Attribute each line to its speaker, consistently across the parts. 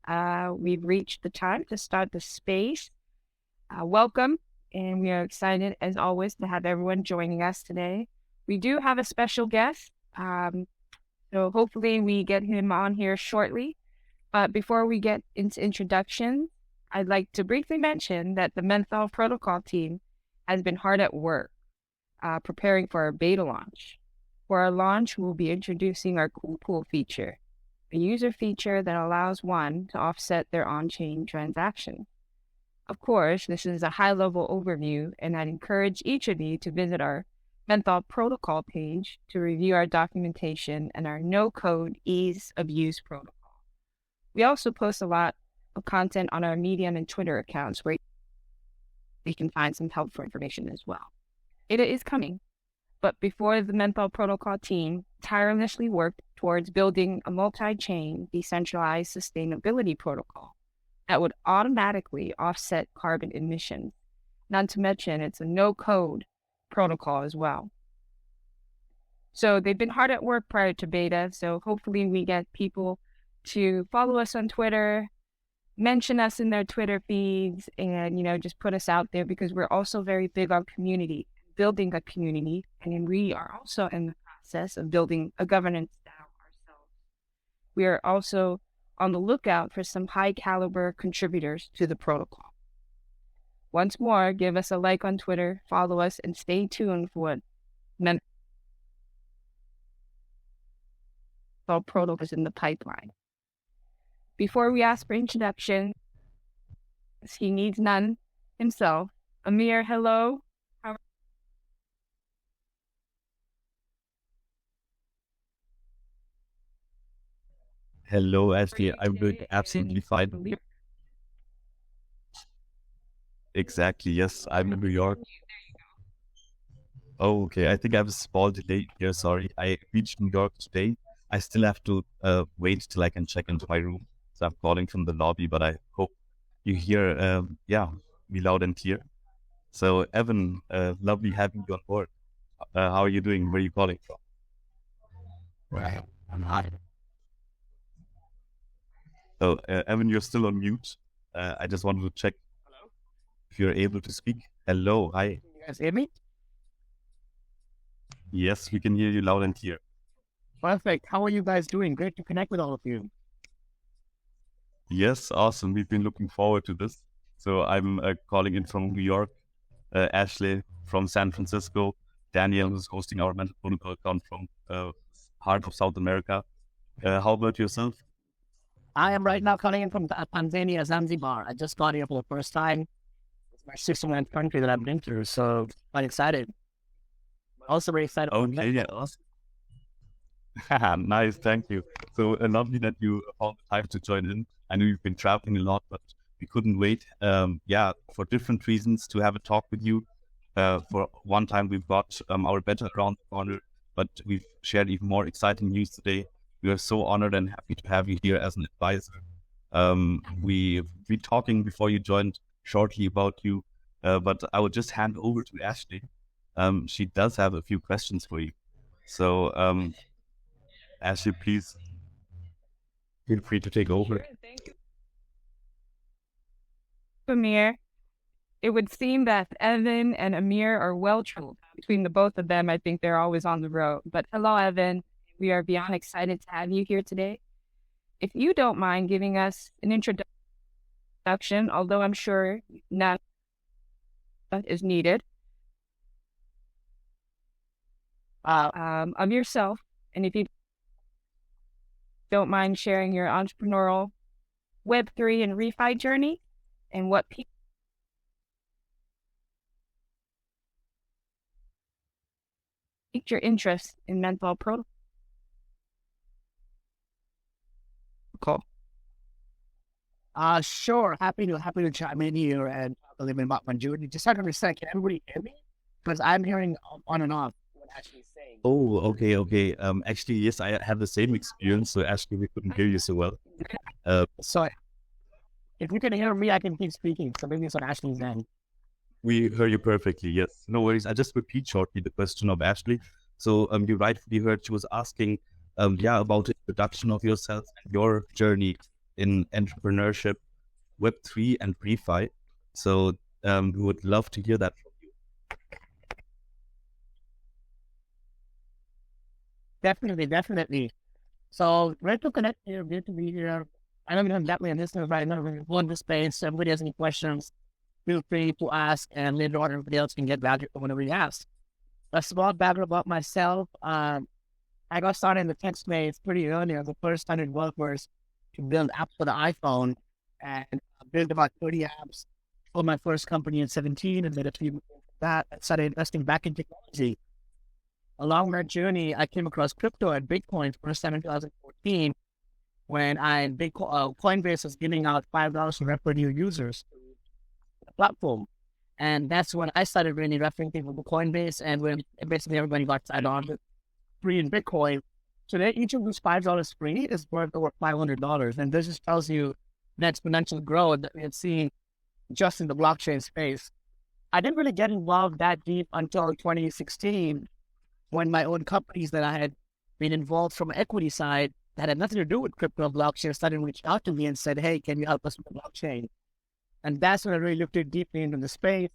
Speaker 1: We've reached the time to start the space. Welcome, and we are excited, as always, to have everyone joining us today. We do have a special guest, so hopefully we get him on here shortly. But before we get into introductions, I'd like to briefly mention that the Menthol Protocol team has been hard at work preparing for our beta launch. For our launch, we'll be introducing our Cool Pool feature, a user feature that allows one to offset their on-chain transaction. Of course, this is a high-level overview, and I'd encourage each of you to visit our Menthol Protocol page to review our documentation and our no-code ease of use protocol. We also post a lot of content on our Medium and Twitter accounts where you can find some helpful information as well. It is coming, but before the Menthol Protocol team tirelessly worked towards building a multi-chain decentralized sustainability protocol that would automatically offset carbon emissions. Not to mention, it's a no-code protocol as well. So they've been hard at work prior to beta, so hopefully we get people to follow us on Twitter, mention us in their Twitter feeds, and, just put us out there, because we're also very big on community, building a community, and we are also in the process of building a governance style ourselves. We are also on the lookout for some high caliber contributors to the protocol. Once more, give us a like on Twitter, follow us, and stay tuned for what Menthol Protocol is in the pipeline. Before we ask for introduction, he needs none himself. Amir, hello.
Speaker 2: Hello, Ashley. I'm doing absolutely fine. Exactly. Yes, I'm in New York. Oh, okay. I think I have a small delay here. Sorry. I reached New York today. I still have to wait till I can check into my room. So I'm calling from the lobby, but I hope you hear, me loud and clear. So, Evan, lovely having you on board. How are you doing? Where are you calling from?
Speaker 3: Well, I'm not.
Speaker 2: So, Evan, you're still on mute. I just wanted to check if you're able to speak. Hello. Hi.
Speaker 3: Can you guys hear me?
Speaker 2: Yes, we can hear you loud and clear.
Speaker 3: Perfect. How are you guys doing? Great to connect with all of you.
Speaker 2: Yes, awesome. We've been looking forward to this. So I'm calling in from New York, Ashley from San Francisco, Daniel, who's hosting our Menthol Protocol account from heart of South America. How about yourself?
Speaker 3: I am right now calling in from Tanzania, Zanzibar. I just got here for the first time. It's my 69th country that I've been through, so quite excited. Also very excited.
Speaker 2: Okay, yeah, awesome. Nice, thank you. So lovely that you found the time to join in. I know you've been traveling a lot, but we couldn't wait. For different reasons to have a talk with you. For one time, we've got our better around the corner, but we've shared even more exciting news today. We are so honored and happy to have you here as an advisor. We've been talking before you joined shortly about you, but I would just hand over to Ashley. She does have a few questions for you. So, Ashley, please feel free to take over.
Speaker 1: Sure, thank you, Amir. It would seem that Evan and Amir are well traveled. Between the both of them, I think they're always on the road. But hello, Evan. We are beyond excited to have you here today. If you don't mind giving us an introduction, although I'm sure none is needed, of yourself, and if you don't mind sharing your entrepreneurial Web3 and refi journey and what piqued your interest in Menthol Protocol.
Speaker 3: Sure. Happy to chime in here and talk a little bit about my journey. Just have to understand, can everybody hear me? Because I'm hearing on and off what Ashley's saying.
Speaker 2: Oh, okay. Actually, yes, I had the same experience. So, Ashley, we couldn't hear you so well.
Speaker 3: So if you can hear me, I can keep speaking. So maybe it's on Ashley's end.
Speaker 2: We heard you perfectly. Yes, no worries. I just repeat shortly the question of Ashley. So, you rightfully heard she was asking, about the introduction of yourself and your journey in entrepreneurship, Web3 and refi. So we would love to hear that from you.
Speaker 3: Definitely. So great to connect here, great to be here. I know we don't definitely in this right now. We're going to space. So if anybody has any questions, feel free to ask, and later on everybody else can get value from whatever you ask. A small background about myself. I got started in the tech space pretty early. I was the first 100 developers to build apps for the iPhone, and I built about 30 apps for my first company in 17 and made a few more of that. I started investing back in technology. Along that journey, I came across crypto and Bitcoin first time in 2014 when Coinbase was giving out $5 to refer new users to the platform. And that's when I started really referring people to Coinbase, and when basically everybody got signed on with free in Bitcoin. Today, each of those $5 free is worth over $500. And this just tells you the exponential growth that we had seen just in the blockchain space. I didn't really get involved that deep until 2016, when my own companies that I had been involved from equity side that had nothing to do with crypto and blockchain started reaching out to me and said, hey, can you help us with the blockchain? And that's when I really looked deeply into the space,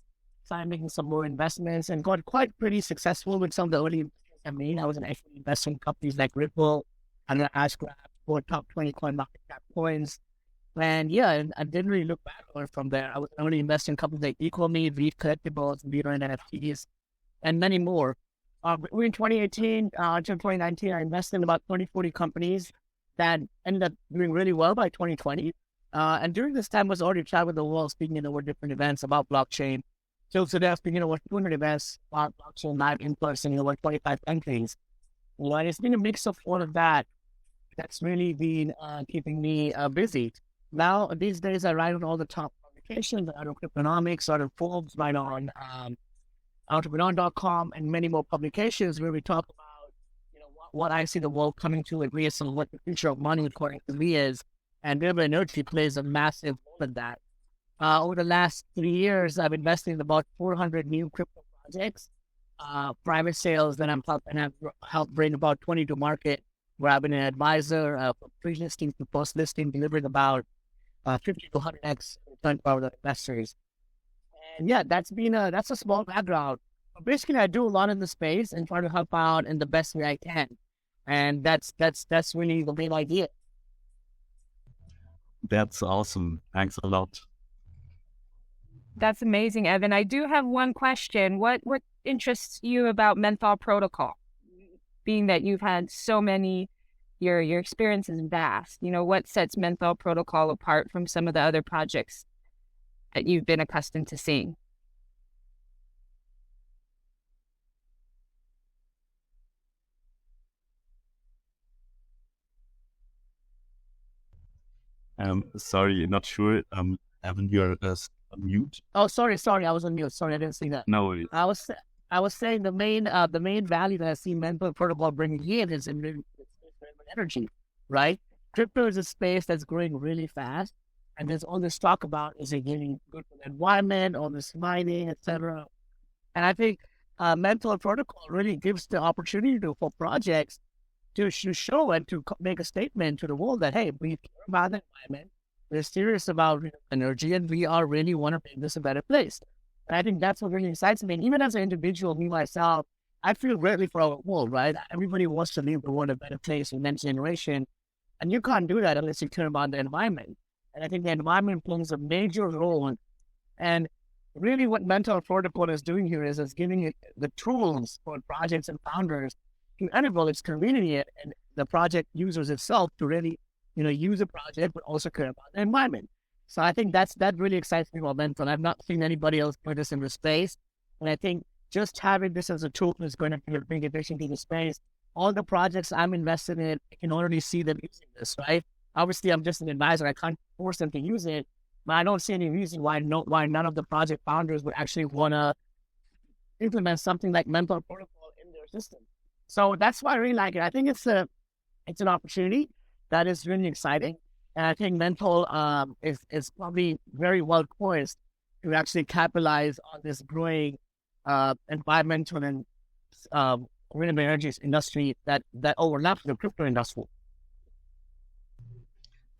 Speaker 3: started making some more investments, and got quite pretty successful with some of the early investments I made. I was an equity investor in companies like Ripple and Ashgraph, for top 20 coin market cap coins. And yeah, I didn't really look backward from there. I was only investing in companies like EqualMe, Reef Collectibles, Vita and NFTs, and many more. In 2018 until 2019, I invested in about 20, 40 companies that ended up doing really well by 2020. And during this time, I was already traveling the world, speaking at over different events about blockchain. So today, I'm speaking at over 200 events about blockchain live in person in over 25 countries. And it's been a mix of all of that that's really been keeping me busy. Now, these days, I write on all the top publications. I write on Cryptonomics, I write on Forbes, I write on entrepreneur.com, and many more publications where we talk about, what I see the world coming to and what the future of money according to me is. And renewable energy plays a massive role in that. Over the last 3 years, I've invested in about 400 new crypto projects, private sales that I've helped bring about 20 to market, where I've been an advisor for pre-listing to post-listing, delivering about 50 to 100x return to our investors. And yeah, that's a small background. But basically, I do a lot in the space and try to help out in the best way I can. And that's really the main idea.
Speaker 2: That's awesome. Thanks a lot.
Speaker 1: That's amazing, Evan. I do have one question. What interests you about Menthol Protocol? Being that you've had so many, your experience is vast. What sets Menthol Protocol apart from some of the other projects that you've been accustomed to seeing?
Speaker 2: Sorry, not sure. Evan, you're on mute.
Speaker 3: Oh, sorry. I was on mute. Sorry, I didn't see that.
Speaker 2: No worries.
Speaker 3: I was saying the main value that I see Menthol Protocol bringing in is in energy, right? Crypto is a space that's growing really fast, and there's all this talk about is it getting good for the environment, all this mining, etc. And I think Menthol Protocol really gives the opportunity for projects to show and to make a statement to the world that, hey, we care about the environment, we're serious about energy, and we are really want to make this a better place. And I think that's what really excites me. And even as an individual, me myself, I feel greatly for our world, right? Everybody wants to leave the world a better place in next generation. And you can't do that unless you care about the environment. And I think the environment plays a major role. And really what Menthol Protocol is doing here is giving it the tools for projects and founders to enable its community and the project users itself to really, use a project, but also care about the environment. So I think that really excites me about Menthol. I've not seen anybody else put this in the space. And I think just having this as a tool is going to be a big addition to the space. All the projects I'm invested in, I can already see them using this, right? Obviously, I'm just an advisor. I can't force them to use it, but I don't see any reason why none of the project founders would actually want to implement something like Menthol Protocol in their system. So that's why I really like it. I think it's an opportunity that is really exciting. And I think Menthol is probably very well poised to actually capitalize on this growing environmental and renewable energies industry that overlaps the crypto industry.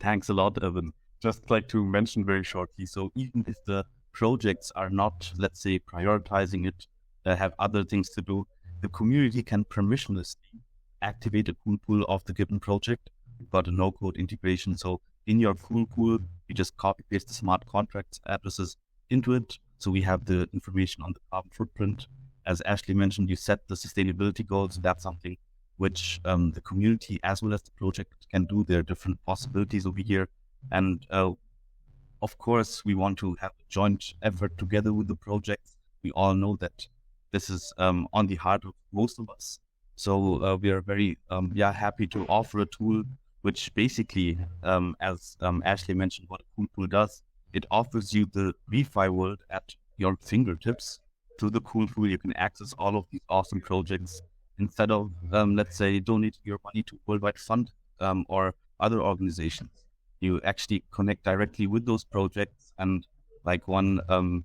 Speaker 2: Thanks a lot, Evan. Just like to mention very shortly, so even if the projects are not, let's say, prioritizing it, have other things to do, the community can permissionlessly activate a cool pool of the given project. We've got a no-code integration. So in your cool pool, you just copy paste the smart contracts addresses into it. So we have the information on the carbon footprint. As Ashley mentioned, you set the sustainability goals. That's something which the community as well as the project can do. There are different possibilities over here. And of course, we want to have a joint effort together with the projects. We all know that this is on the heart of most of us. So we are very happy to offer a tool which basically, as Ashley mentioned, what a cool pool does, it offers you the refi world at your fingertips. Through the cool pool, you can access all of these awesome projects instead of, let's say, donating your money to Worldwide Fund or other organizations. You actually connect directly with those projects, and like one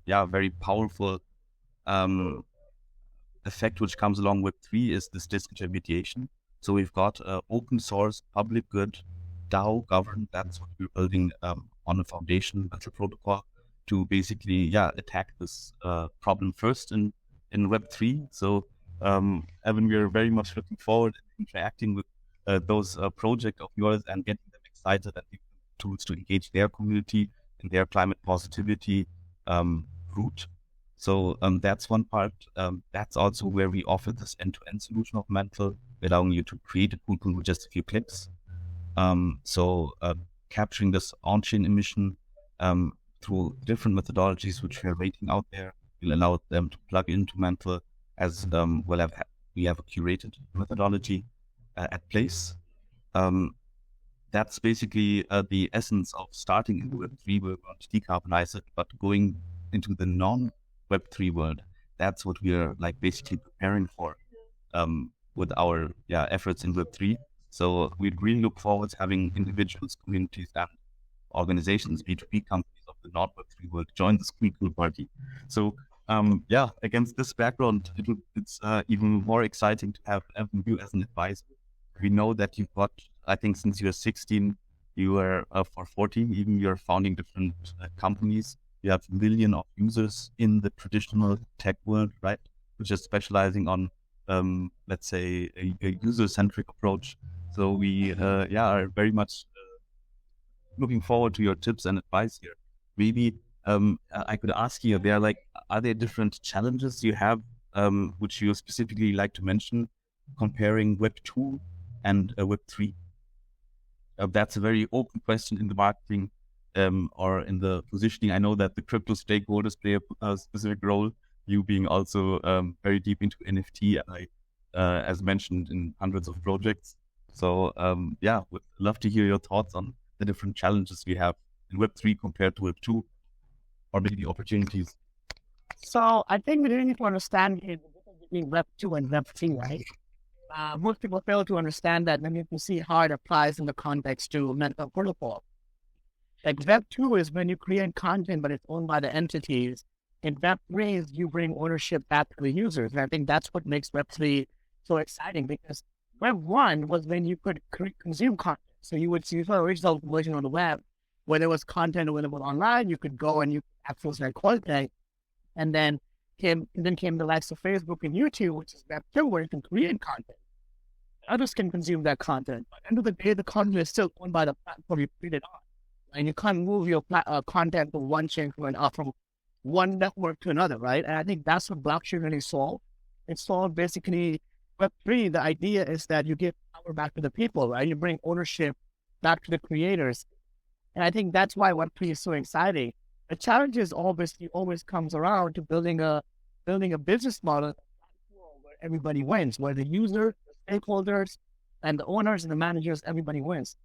Speaker 2: very powerful effect which comes along with Web3 is this disintermediation. So we've got open source, public good, DAO governed. That's what we're building on a foundation, Menthol Protocol, to basically attack this problem first in Web3. So Evan, we are very much looking forward to interacting with those projects of yours and getting them excited and giving them tools to engage their community in their climate positivity route. So that's one part. That's also where we offer this end-to-end solution of Menthol, allowing you to create a cool pool with just a few clicks. Capturing this on-chain emission through different methodologies which we are rating out there will allow them to plug into Menthol as we have a curated methodology at place. That's basically the essence of starting in Web3. We're going to decarbonize it, but going into the non-Web3 world, that's what we are basically preparing for with our efforts in Web3. So we really look forward to having individuals, communities, and organizations, B2B companies of the non-Web3 world join this cool party. So against this background, it's even more exciting to have you as an advisor. We know that you've got, I think since you're 16, you are for 14, even you're founding different companies. You have millions of users in the traditional tech world, right? Which is specializing on, let's say, a user-centric approach. So we are very much looking forward to your tips and advice here. Maybe I could ask you, are there different challenges you have which you specifically like to mention comparing Web 2 and Web 3? That's a very open question in the marketing or in the positioning. I know that the crypto stakeholders play a specific role, you being also very deep into NFT, as mentioned, in hundreds of projects. So would love to hear your thoughts on the different challenges we have in Web 3 compared to Web 2, or maybe the opportunities.
Speaker 3: So I think we really need to understand the difference between Web 2 and Web 3, right? Most people fail to understand that, and you can see how it applies in the context to Menthol Protocol. Like Web 2 is when you create content, but it's owned by the entities. In Web 3 is you bring ownership back to the users. And I think that's what makes Web 3 so exciting, because Web 1 was when you could consume content. So you would see the original version on the web, where there was content available online, you could go and you could access that content. And then came the likes of Facebook and YouTube, which is Web 2, where you can create content. Others can consume that content. But at the end of the day, the content is still owned by the platform you put it on. And you can't move your content from one chain from one network to another, right? And I think that's what blockchain really solved. It solved basically Web3. The idea is that you give power back to the people, right? You bring ownership back to the creators. And I think that's why Web3 is so exciting. The challenge is obviously always comes around to building a business model where everybody wins, where the user, the stakeholders, and the owners and the managers, everybody wins.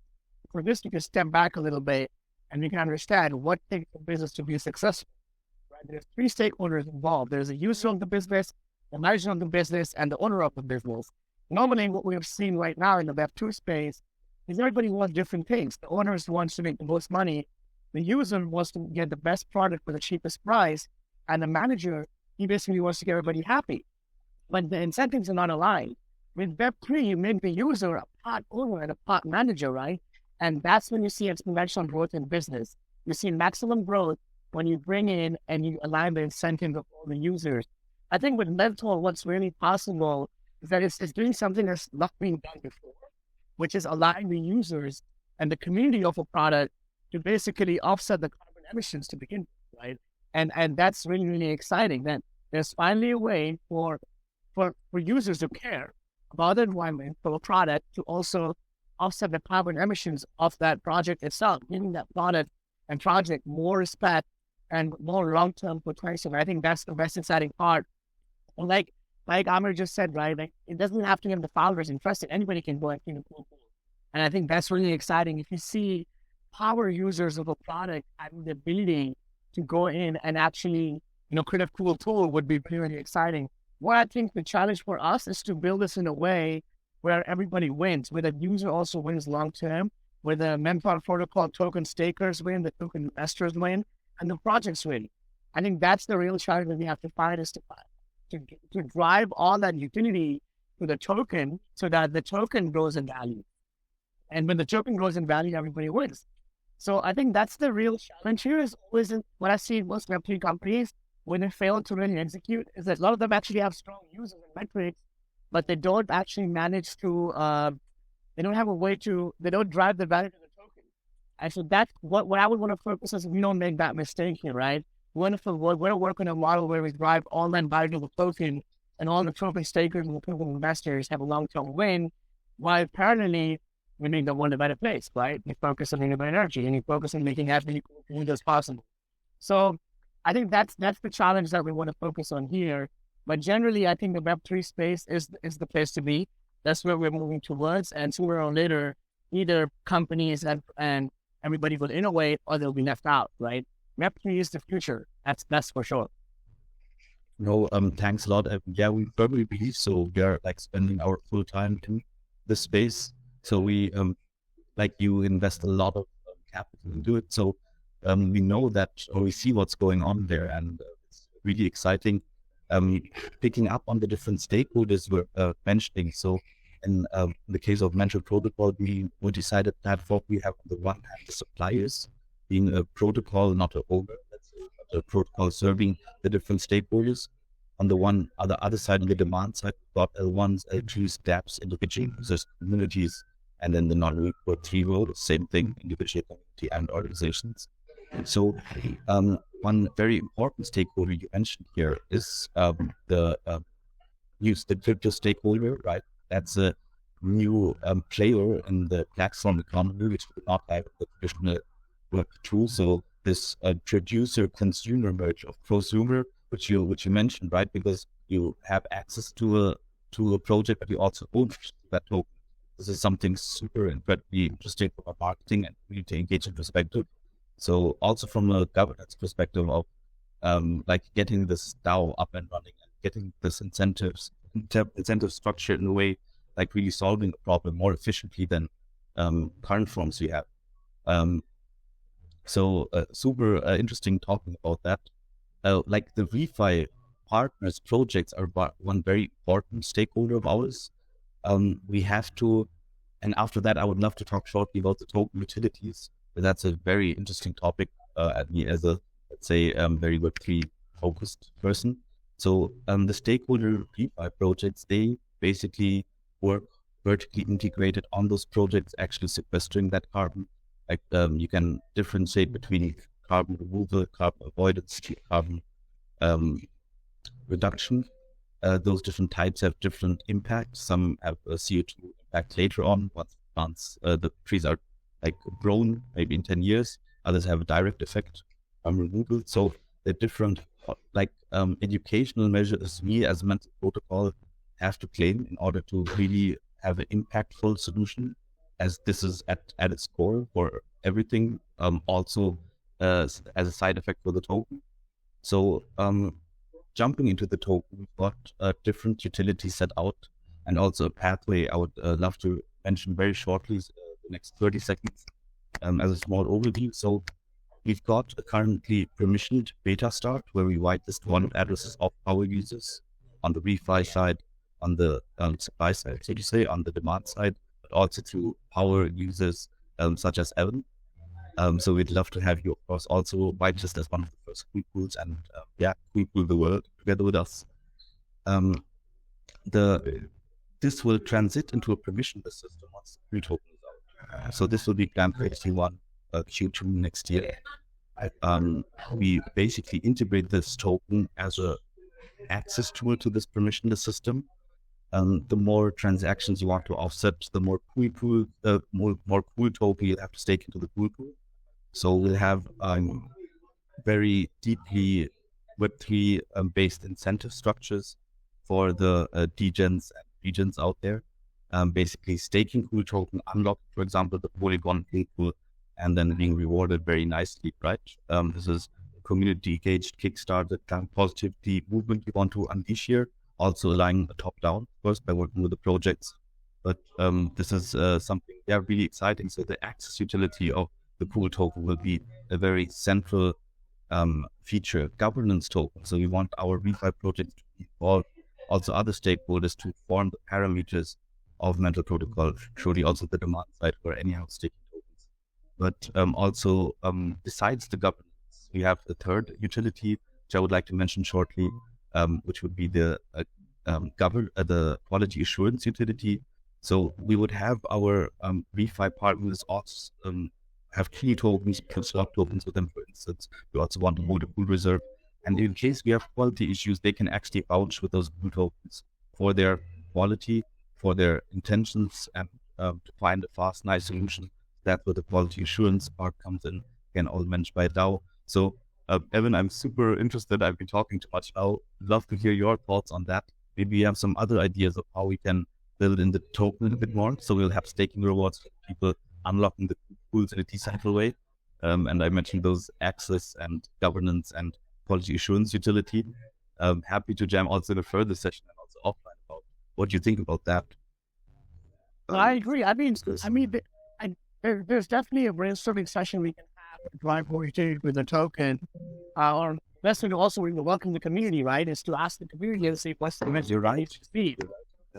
Speaker 3: For this, you can step back a little bit and you can understand what takes the business to be successful. Right? There's three stakeholders involved. There's a user of the business, the manager of the business, and the owner of the business. Normally, what we have seen right now in the Web2 space is everybody wants different things. The owners wants to make the most money. The user wants to get the best product for the cheapest price. And the manager, he basically wants to get everybody happy. But the incentives are not aligned. With Web3, you make the user a part owner and a part manager, right? And that's when you see exponential growth in business. You see maximum growth when you bring in and you align the incentives of all the users. I think with Menthol, what's really possible is that it's doing something that's not being done before, which is allowing the users and the community of a product to basically offset the carbon emissions to begin with, right? And that's really, really exciting. That there's finally a way for users to care about the environment for a product to also offset the carbon emissions of that project itself, giving that product and project more respect and more long-term potential. I think that's the best exciting part. And like Amir just said, right? Like it doesn't have to be the founders interested. Anybody can go and clean a pool. And I think that's really exciting. If you see power users of a product having the ability to go in and actually, create a cool tool would be really exciting. What I think the challenge for us is to build this in a way where everybody wins, where the user also wins long-term, where the Menthol Protocol token stakers win, the token investors win, and the projects win. I think that's the real challenge that we have to find is to drive all that utility to the token so that the token grows in value. And when the token grows in value, everybody wins. So I think that's the real challenge here is always what I see in most Web3 companies when they fail to really execute is that a lot of them actually have strong users and metrics, but they don't actually manage to, they don't have a way to, they don't drive the value to the token. And so that's what I would want to focus on is we don't make that mistake here, right? We want to work on a model where we drive all that value to the token and all the token stakers and the token investors have a long-term win, while parallelly, we make the world a better place, right? You focus on renewable energy and you focus on making as many cool things as possible. So I think that's the challenge that we want to focus on here. But generally, I think the Web3 space is the place to be. That's where we're moving towards. And sooner or later, either companies and everybody will innovate or they'll be left out, right? Web3 is the future. That's for sure.
Speaker 2: No, thanks a lot. Yeah, we firmly believe so. We are like spending our full time in this space. So we, like you invest a lot of capital into it. So we know that, or we see what's going on there, and it's really exciting. Picking up on the different stakeholders we're mentioning. So in the case of Menthol Protocol, we decided that what we have on the one hand, the suppliers being a protocol, not a owner, let's say, but a protocol serving the different stakeholders. On the other side, on the demand side, we've got L1s, L2s, dApps, individual users, communities, and then the non-Web3 world, the same thing, individual community and organizations. So one very important stakeholder you mentioned here is the crypto stakeholder, right? That's a new player in the platform economy, which would not have the traditional Web2. So this producer-consumer merge of prosumer, which you mentioned, right? Because you have access to a project, but you also own that token. This is something super incredibly interesting from a marketing and community engagement perspective. So also from a governance perspective of like getting this DAO up and running and getting this incentive structure in a way, like really solving the problem more efficiently than current forms we have. So super interesting talking about that. Like the refi partners projects are one very important stakeholder of ours. We have to, and after that, I would love to talk shortly about the token utilities. But that's a very interesting topic at me as a, let's say, very Web3 focused person. So the stakeholder refi projects, they basically work vertically integrated on those projects, actually sequestering that carbon. Like you can differentiate between carbon removal, carbon avoidance, carbon reduction. Those different types have different impacts. Some have a CO2 impact later on, once the trees are like grown, maybe in 10 years. Others have a direct effect on removal. So the different educational measures we as Menthol Protocol have to claim in order to really have an impactful solution, as this is at its core for everything, also as a side effect for the token. So jumping into the token, we've got different utilities set out and also a pathway I would love to mention very shortly, the next 30 seconds as a small overview. So we've got a currently permissioned beta start where we whitelist wallet addresses of our users on the refi side, on the supply side, so to say, on the demand side, but also to power users such as Evan. So we'd love to have you, of course, also whitelist as one of the first cool pools and cool pool the world together with us. This will transit into a permissionless system once the cool token is out. So this will be planned for Q1, Q2 next year. We basically integrate this token as a access tool to this permissionless system. The more transactions you want to offset, the more cool token you'll have to stake into the pool. So we'll have very deeply Web3 based incentive structures for the degens and regions out there. Basically staking cool token, unlock, for example, the Polygon pool, and then being rewarded very nicely, right? This is community engaged, kickstarted, kind of positivity movement we want to unleash here. Also aligning the top down, of course, by working with the projects. But this is something really exciting. So the access utility of the pool token will be a very central feature, governance token. So we want our refi projects to involve also other stakeholders to form the parameters of Menthol Protocol, surely also the demand side for anyhow staking tokens. But also besides the governance, we have the third utility, which I would like to mention shortly, which would be the quality assurance utility. So we would have our refi partners also have key tokens, swap tokens with them, for instance. We also want to hold a pool reserve. And in case we have quality issues, they can actually vouch with those pool tokens for their quality, for their intentions, and to find a fast, nice solution. That's where the quality assurance part comes in, again, all managed by DAO. So Evan, I'm super interested. I've been talking too much now. Love to hear your thoughts on that. Maybe you have some other ideas of how we can build in the token a bit more. So we'll have staking rewards for people unlocking the pools in a decentral way. And I mentioned those access and governance and quality assurance utility. Happy to jam also in a further session and also offline about what do you think about that.
Speaker 3: I agree. There's definitely a brainstorming session we can have to drive what we do with the token. Or best thing also we will welcome the community, right? Is to ask the community and see what's the best speed,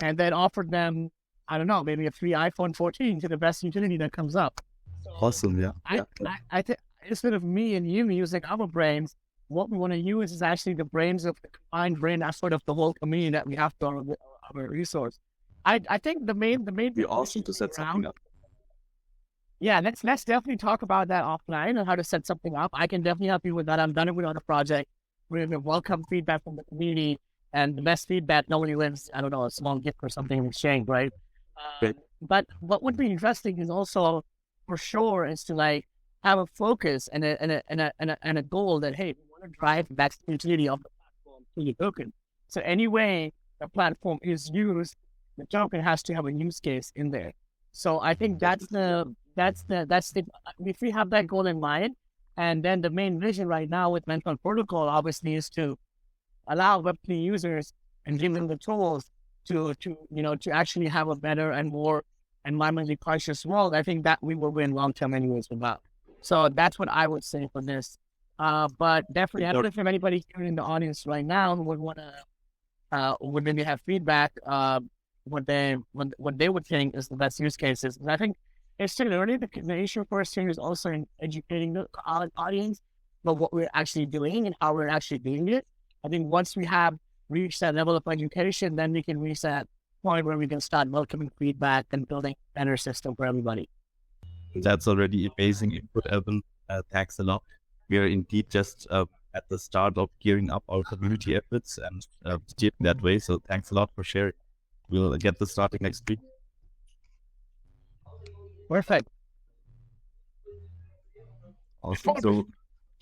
Speaker 3: and then offer them, I don't know, maybe a free iPhone 14 to the best utility that comes up.
Speaker 2: Awesome, yeah.
Speaker 3: I think instead of me and you using our brains, what we want to use is actually the brains of the combined brain effort of the whole community that we have to our resource. I think the main
Speaker 2: we also need to set something up.
Speaker 3: Yeah, let's definitely talk about that offline and how to set something up. I can definitely help you with that. I've done it with other project. We welcome feedback from the community, and the best feedback nobody wins, I don't know, a small gift or something in exchange, right? But what would be interesting is also, for sure, is to like have a focus and a goal that, hey, we want to drive back the utility of the platform to the token. So any way the platform is used, the token has to have a use case in there. So I think that's the if we have that goal in mind, and then the main vision right now with Menthol Protocol obviously is to allow Web3 users and give them the tools to actually have a better and more environmentally conscious world. I think that we will win long term anyways with that. So that's what I would say for this. But definitely, I don't know if anybody here in the audience right now would want to would maybe have feedback. What they would think is the best use cases. And I think it's still early. The issue for us here is also in educating the audience about what we're actually doing and how we're actually doing it. I think once we have reached that level of education, then we can reach that point where we can start welcoming feedback and building a better system for everybody.
Speaker 2: That's already amazing input, Evan. Thanks a lot. We are indeed just at the start of gearing up our community efforts and steering that way. So thanks a lot for sharing. We'll get this starting next week.
Speaker 3: Perfect.
Speaker 2: Awesome. So,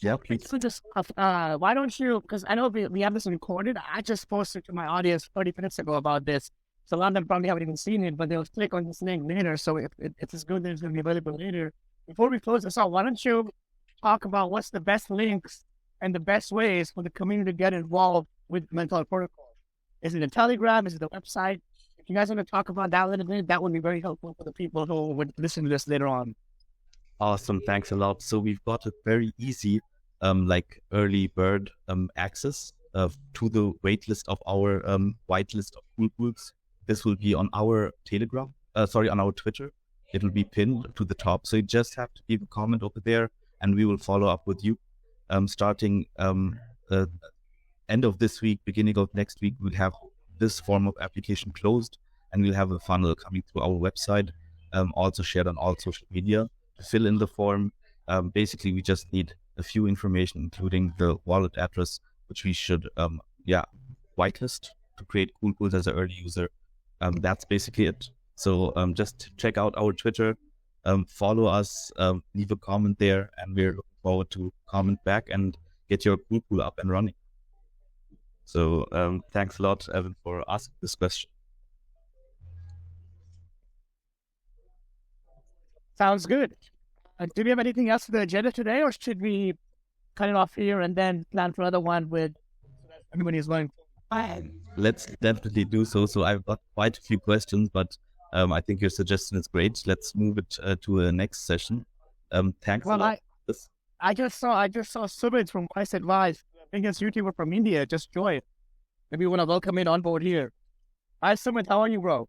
Speaker 2: yeah, please.
Speaker 3: So just, why don't you, because I know we have this recorded. I just posted to my audience 30 minutes ago about this. So a lot of them probably haven't even seen it, but they'll click on this link later. So if it's good, then it's going to be available later. Before we close this out, why don't you talk about what's the best links and the best ways for the community to get involved with Menthol Protocol? Is it a Telegram? Is it a website? If you guys want to talk about that a little bit, that would be very helpful for the people who would listen to this later on.
Speaker 2: Awesome. Thanks a lot. So we've got a very easy, early bird access to the waitlist of our whitelist of pool pools. This will be on our Telegram, on our Twitter. It'll be pinned to the top. So you just have to leave a comment over there and we will follow up with you. Starting end of this week, beginning of next week, we'll have this form of application closed and we'll have a funnel coming through our website, also shared on all social media to fill in the form. Basically, we just need a few information, including the wallet address, which we should, whitelist to create Cool Pools as an early user. That's basically it. So just check out our Twitter, follow us, leave a comment there, and we're looking forward to comment back and get your Cool Pool up and running. So thanks a lot, Evan, for asking this question.
Speaker 3: Sounds good. Do we have anything else for the agenda today, or should we cut it off here and then plan for another one with everybody is going?
Speaker 2: Let's definitely do so. So I've got quite a few questions, but I think your suggestion is great. Let's move it to a next session. Thanks a lot.
Speaker 3: I just saw Sumit from Quest Advice, biggest YouTuber from India, just joined. Maybe we want to welcome him on board here. Hi Sumit, how are you, bro?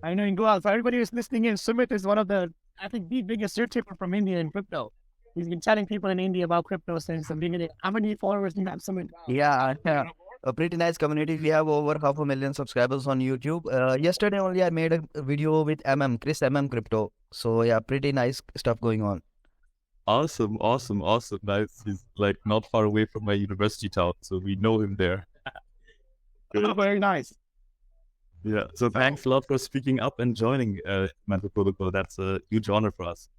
Speaker 3: I know in Goa, for everybody who's listening in, Sumit is one of the, I think, the biggest YouTuber from India in crypto. He's been telling people in India about crypto since the beginning. How many followers do you have, Sumit?
Speaker 4: Yeah, a pretty nice community. We have over 500,000 subscribers on YouTube. Yesterday only I made a video with Chris Crypto. So yeah, pretty nice stuff going on.
Speaker 2: Awesome. Nice. He's like not far away from my university town, so we know him there.
Speaker 3: Oh, very nice.
Speaker 2: Yeah, so thanks a lot for speaking up and joining Menthol Protocol. That's a huge honor for us.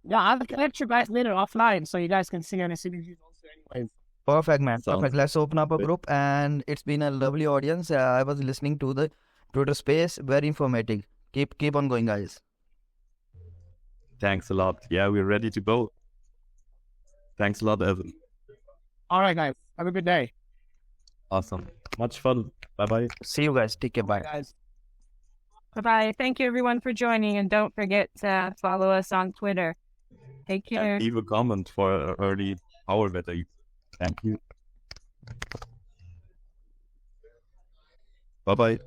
Speaker 3: Yeah, I'll connect you guys later offline so you guys can see any CDGs also anyways.
Speaker 4: Perfect, man. Perfect. Let's open up a group, and it's been a lovely audience. I was listening to the Twitter space. Very informative. Keep on going, guys.
Speaker 2: Thanks a lot. Yeah, we're ready to go. Thanks a lot, Evan.
Speaker 3: All right, guys. Have a good day.
Speaker 2: Awesome. Much fun. Bye-bye.
Speaker 4: See you guys. Take care. Bye.
Speaker 3: Guys.
Speaker 1: Bye-bye. Thank you, everyone, for joining. And don't forget to follow us on Twitter. Take care.
Speaker 2: And leave a comment for early power beta. Thank you. Bye-bye.